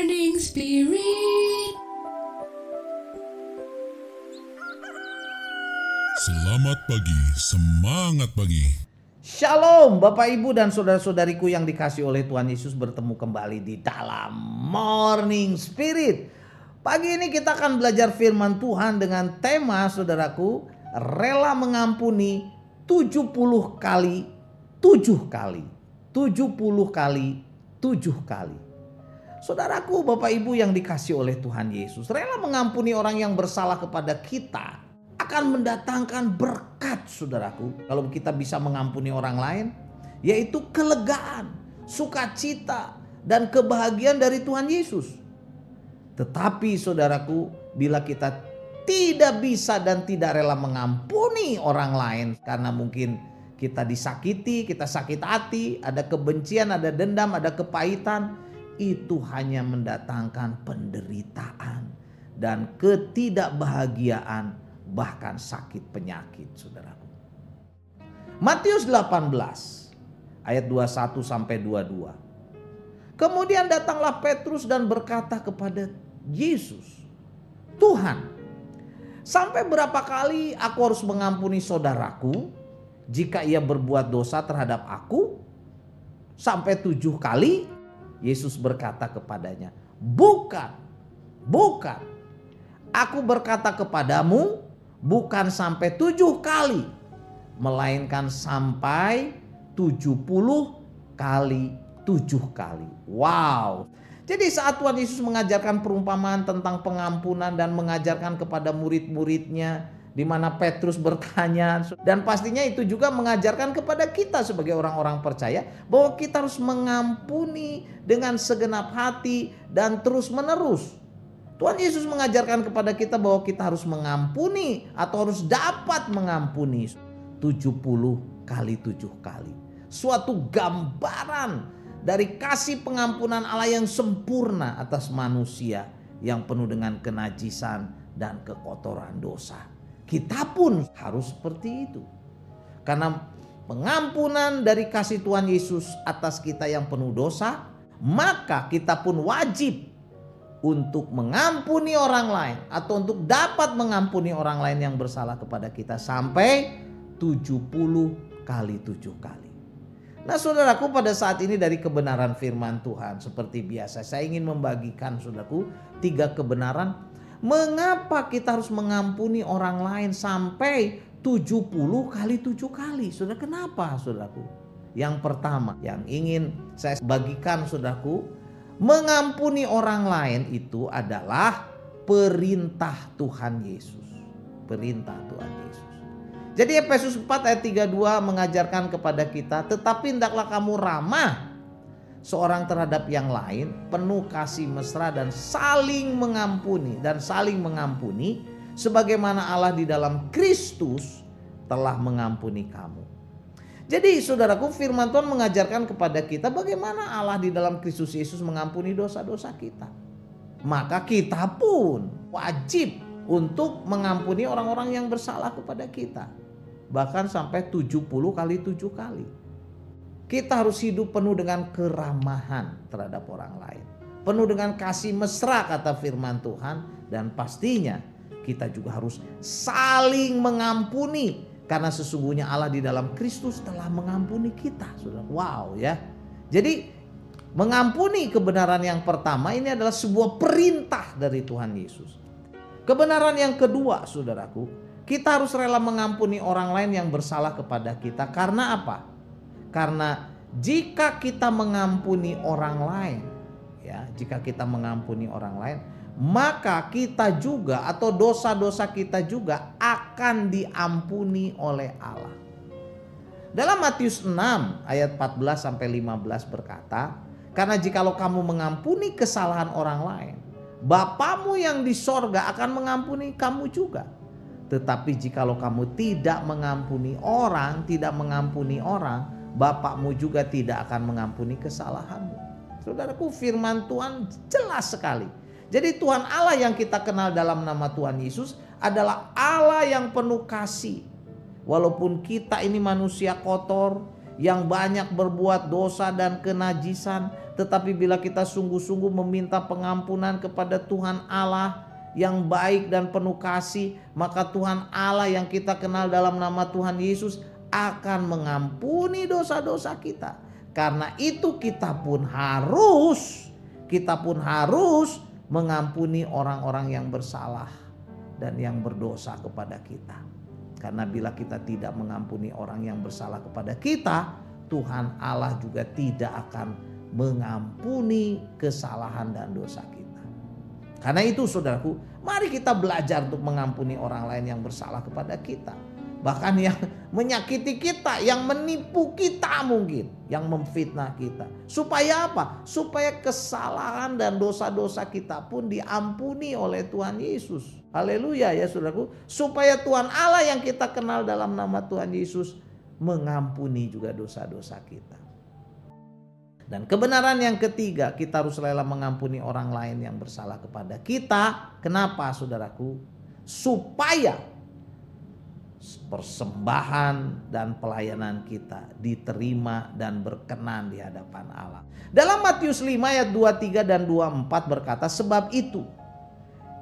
Morning Spirit. Selamat pagi, semangat pagi. Shalom Bapak Ibu dan saudara-saudariku yang dikasih oleh Tuhan Yesus, bertemu kembali di dalam Morning Spirit. Pagi ini kita akan belajar firman Tuhan dengan tema, saudaraku, rela mengampuni 70 kali 7 kali. 70 kali 7 kali. Saudaraku, Bapak Ibu yang dikasih oleh Tuhan Yesus, rela mengampuni orang yang bersalah kepada kita akan mendatangkan berkat, saudaraku. Kalau kita bisa mengampuni orang lain, yaitu kelegaan, sukacita, dan kebahagiaan dari Tuhan Yesus. Tetapi saudaraku, bila kita tidak bisa dan tidak rela mengampuni orang lain karena mungkin kita disakiti, kita sakit hati, ada kebencian, ada dendam, ada kepahitan, itu hanya mendatangkan penderitaan dan ketidakbahagiaan, bahkan sakit penyakit, saudaraku. Matius 18 ayat 21 sampai 22. Kemudian datanglah Petrus dan berkata kepada Yesus, "Tuhan, sampai berapa kali aku harus mengampuni saudaraku jika ia berbuat dosa terhadap aku? Sampai 7 kali?" Yesus berkata kepadanya, Bukan. Aku berkata kepadamu, bukan sampai 7 kali, melainkan sampai 70 kali 7 kali. Wow. Jadi saat Tuhan Yesus mengajarkan perumpamaan tentang pengampunan dan mengajarkan kepada murid-muridnya, di mana Petrus bertanya, dan pastinya itu juga mengajarkan kepada kita sebagai orang-orang percaya bahwa kita harus mengampuni dengan segenap hati dan terus-menerus. Tuhan Yesus mengajarkan kepada kita bahwa kita harus mengampuni atau harus dapat mengampuni 70 kali 7 kali. Suatu gambaran dari kasih pengampunan Allah yang sempurna atas manusia yang penuh dengan kenajisan dan kekotoran dosa. Kita pun harus seperti itu. Karena pengampunan dari kasih Tuhan Yesus atas kita yang penuh dosa, maka kita pun wajib untuk mengampuni orang lain atau untuk dapat mengampuni orang lain yang bersalah kepada kita sampai 70 kali 7 kali. Nah, saudaraku, pada saat ini dari kebenaran firman Tuhan seperti biasa saya ingin membagikan, saudaraku, 3 kebenaran mengapa kita harus mengampuni orang lain sampai 70 kali 7 kali. Saudara, kenapa, saudaraku? Yang pertama yang ingin saya bagikan, saudaraku, mengampuni orang lain itu adalah perintah Tuhan Yesus. Perintah Tuhan Yesus. Jadi Efesus 4 ayat 32 mengajarkan kepada kita, tetapi hendaklah kamu ramah seorang terhadap yang lain, penuh kasih mesra dan saling mengampuni. Dan saling mengampuni sebagaimana Allah di dalam Kristus telah mengampuni kamu. Jadi saudaraku, firman Tuhan mengajarkan kepada kita bagaimana Allah di dalam Kristus Yesus mengampuni dosa-dosa kita. Maka kita pun wajib untuk mengampuni orang-orang yang bersalah kepada kita. Bahkan sampai 70 kali 7 kali. Kita harus hidup penuh dengan keramahan terhadap orang lain. Penuh dengan kasih mesra kata firman Tuhan. Dan pastinya kita juga harus saling mengampuni. Karena sesungguhnya Allah di dalam Kristus telah mengampuni kita. Wow ya. Jadi mengampuni, kebenaran yang pertama ini adalah sebuah perintah dari Tuhan Yesus. Kebenaran yang kedua, saudaraku, kita harus rela mengampuni orang lain yang bersalah kepada kita. Karena apa? Karena jika kita mengampuni orang lain, ya, jika kita mengampuni orang lain, maka kita juga atau dosa-dosa kita juga akan diampuni oleh Allah. Dalam Matius 6 ayat 14 sampai 15 berkata, karena jikalau kamu mengampuni kesalahan orang lain, Bapamu yang di sorga akan mengampuni kamu juga. Tetapi jikalau kamu tidak mengampuni orang, Bapakmu juga tidak akan mengampuni kesalahanmu. Saudaraku, firman Tuhan jelas sekali. Jadi Tuhan Allah yang kita kenal dalam nama Tuhan Yesus adalah Allah yang penuh kasih. Walaupun kita ini manusia kotor, yang banyak berbuat dosa dan kenajisan. Tetapi bila kita sungguh-sungguh meminta pengampunan kepada Tuhan Allah yang baik dan penuh kasih, maka Tuhan Allah yang kita kenal dalam nama Tuhan Yesus akan mengampuni dosa-dosa kita. Karena itu kita pun harus mengampuni orang-orang yang bersalah dan yang berdosa kepada kita. Karena bila kita tidak mengampuni orang yang bersalah kepada kita, Tuhan Allah juga tidak akan mengampuni kesalahan dan dosa kita. Karena itu saudaraku, mari kita belajar untuk mengampuni orang lain yang bersalah kepada kita. Bahkan yang menyakiti kita, yang menipu kita mungkin, yang memfitnah kita. Supaya apa? Supaya kesalahan dan dosa-dosa kita pun diampuni oleh Tuhan Yesus. Haleluya ya saudaraku. Supaya Tuhan Allah yang kita kenal dalam nama Tuhan Yesus mengampuni juga dosa-dosa kita. Dan kebenaran yang ketiga, kita harus rela mengampuni orang lain yang bersalah kepada kita. Kenapa saudaraku? Supaya persembahan dan pelayanan kita diterima dan berkenan di hadapan Allah. Dalam Matius 5 ayat 23 dan 24 berkata, sebab itu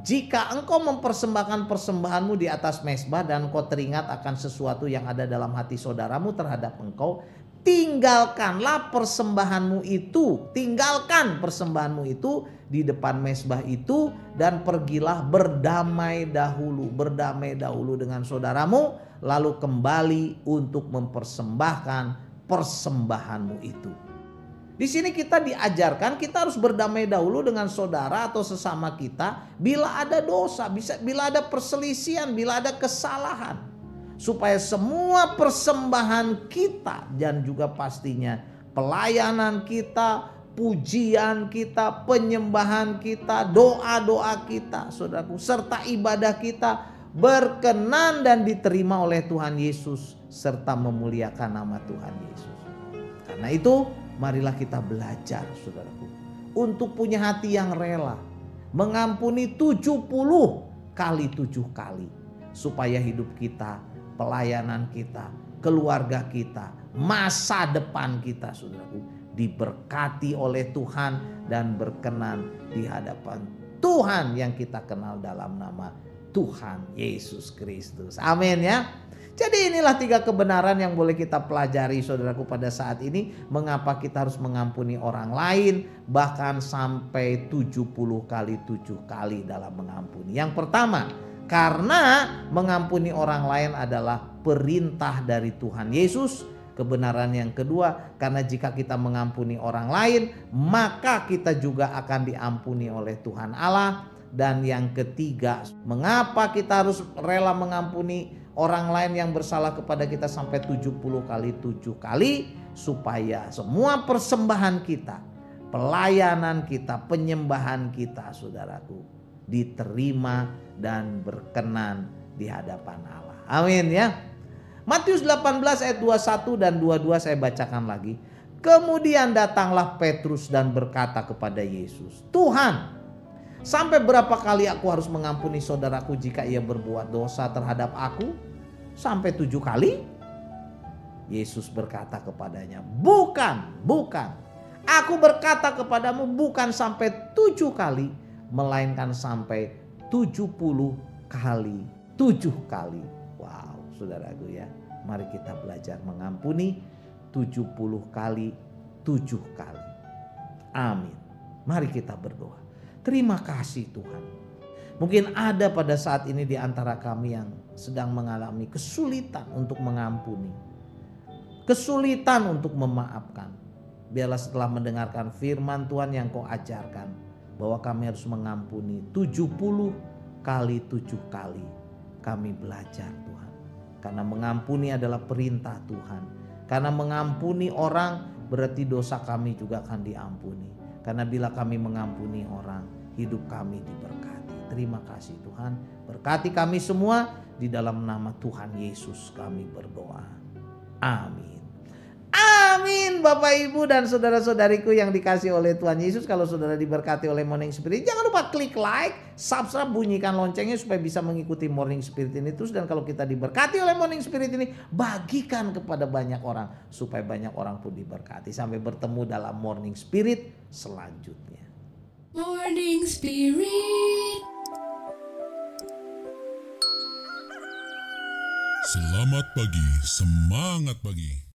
jika engkau mempersembahkan persembahanmu di atas mezbah dan kau teringat akan sesuatu yang ada dalam hati saudaramu terhadap engkau, tinggalkan persembahanmu itu di depan mezbah itu dan pergilah berdamai dahulu dengan saudaramu, lalu kembali untuk mempersembahkan persembahanmu itu. Di sini kita diajarkan kita harus berdamai dahulu dengan saudara atau sesama kita bila ada dosa, bila ada perselisihan, bila ada kesalahan. Supaya semua persembahan kita dan juga pastinya pelayanan kita, pujian kita, penyembahan kita, doa-doa kita, saudaraku, serta ibadah kita berkenan dan diterima oleh Tuhan Yesus serta memuliakan nama Tuhan Yesus. Karena itu marilah kita belajar saudaraku untuk punya hati yang rela mengampuni 70 kali 7 kali supaya hidup kita, pelayanan kita, keluarga kita, masa depan kita saudaraku diberkati oleh Tuhan dan berkenan di hadapan Tuhan yang kita kenal dalam nama Tuhan Yesus Kristus. Amin ya. Jadi inilah 3 kebenaran yang boleh kita pelajari saudaraku pada saat ini. Mengapa kita harus mengampuni orang lain bahkan sampai 70 kali 7 kali dalam mengampuni. Yang pertama, karena mengampuni orang lain adalah perintah dari Tuhan Yesus. Kebenaran yang kedua, karena jika kita mengampuni orang lain, maka kita juga akan diampuni oleh Tuhan Allah. Dan yang ketiga, mengapa kita harus rela mengampuni orang lain yang bersalah kepada kita sampai 70 kali 7 kali. Supaya semua persembahan kita, pelayanan kita, penyembahan kita saudaraku diterima dan berkenan di hadapan Allah. Amin ya. Matius 18 ayat 21 dan 22 saya bacakan lagi. Kemudian datanglah Petrus dan berkata kepada Yesus, Tuhan, sampai berapa kali aku harus mengampuni saudaraku jika ia berbuat dosa terhadap aku? Sampai 7 kali? Yesus berkata kepadanya, bukan. Aku berkata kepadamu bukan sampai 7 kali, melainkan sampai 70 kali 7 kali. Wow, saudaraku ya. Mari kita belajar mengampuni 70 kali 7 kali. Amin. Mari kita berdoa. Terima kasih Tuhan. Mungkin ada pada saat ini di antara kami yang sedang mengalami kesulitan untuk mengampuni. Kesulitan untuk memaafkan. Biarlah setelah mendengarkan firman Tuhan yang kau ajarkan, bahwa kami harus mengampuni 70 kali 7 kali. Kami belajar Tuhan. Karena mengampuni adalah perintah Tuhan. Karena mengampuni orang berarti dosa kami juga akan diampuni. Karena bila kami mengampuni orang, hidup kami diberkati. Terima kasih Tuhan. Berkati kami semua. Di dalam nama Tuhan Yesus kami berdoa. Amin. Amin. Amin. Bapak Ibu dan saudara-saudariku yang dikasih oleh Tuhan Yesus, kalau saudara diberkati oleh Morning Spirit, jangan lupa klik like, subscribe, bunyikan loncengnya supaya bisa mengikuti Morning Spirit ini terus. Dan kalau kita diberkati oleh Morning Spirit ini, bagikan kepada banyak orang supaya banyak orang pun diberkati. Sampai bertemu dalam Morning Spirit selanjutnya. Morning Spirit. Selamat pagi, semangat pagi.